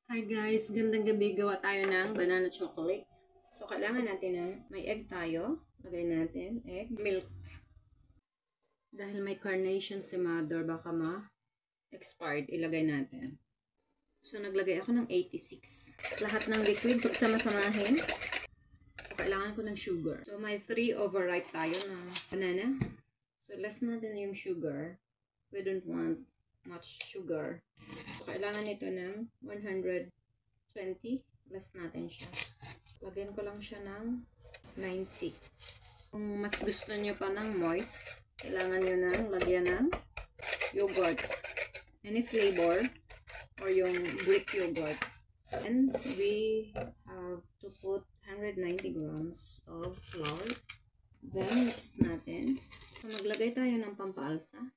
Hi guys, gandang gabi. Gawa tayo ng banana chocolate. So, kailangan natin ng may egg tayo. Lagay natin egg, milk. Dahil may carnation si mother, baka ma-expired, ilagay natin. So, naglagay ako ng 86. Lahat ng liquid, pagsama-samahin. So, kailangan ko ng sugar. So, may 3 overripe tayo na banana. So, less natin yung sugar. We don't want much sugar. So, kailangan nito ng 120. Less natin siya. Lagyan ko lang siya ng 90. Kung mas gusto niyo pa ng moist, kailangan niyo ng lagyan ng yogurt. Any flavor or yung Greek yogurt. And we have to put 190 grams of flour. Then, mix natin. So, maglagay tayo ng pampaalsa.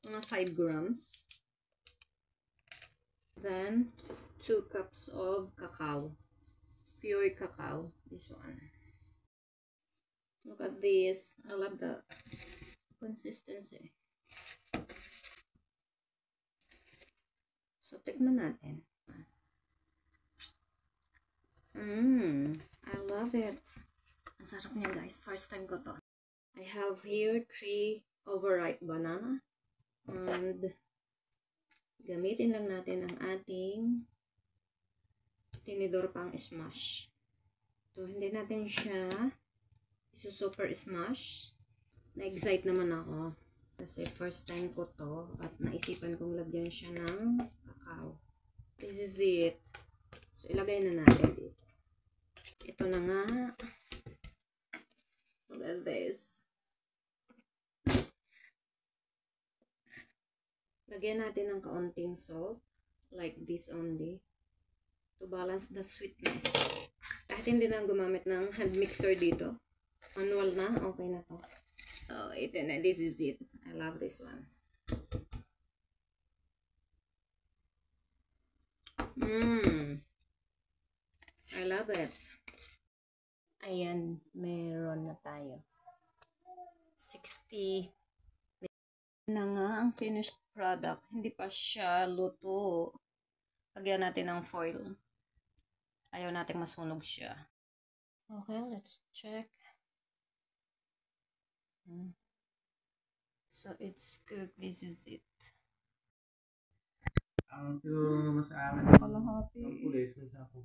Mga 5 grams. Then, 2 cups of cacao. Pure cacao. This one. Look at this. I love the consistency. So, tikman natin. I love it. Ang sarap niya guys. First time ko to. I have here 3 overripe banana. And gamitin lang natin ang ating tinidor pang smash. So, hindi natin siya super smash. Na-excite naman ako. Kasi first time ko to at naisipan kong lagyan siya ng cacao. This is it. So, ilagay na natin dito. Ito na nga. Look at this. Lagyan natin ng kaunting salt. Like this only. To balance the sweetness. Kahit hindi na gumamit ng hand mixer dito. Manual na. Okay na to. Oh, ito na. This is it. I love this one. I love it. Ayan. Meron na tayo. 60 na nga ang finished product. Hindi pa siya luto. Lagyan natin ng foil. Ayaw natin masunog siya. Okay, let's check. So, it's cooked. This is it. Ang mas akin. Kalahati. Ang kulay sa ako.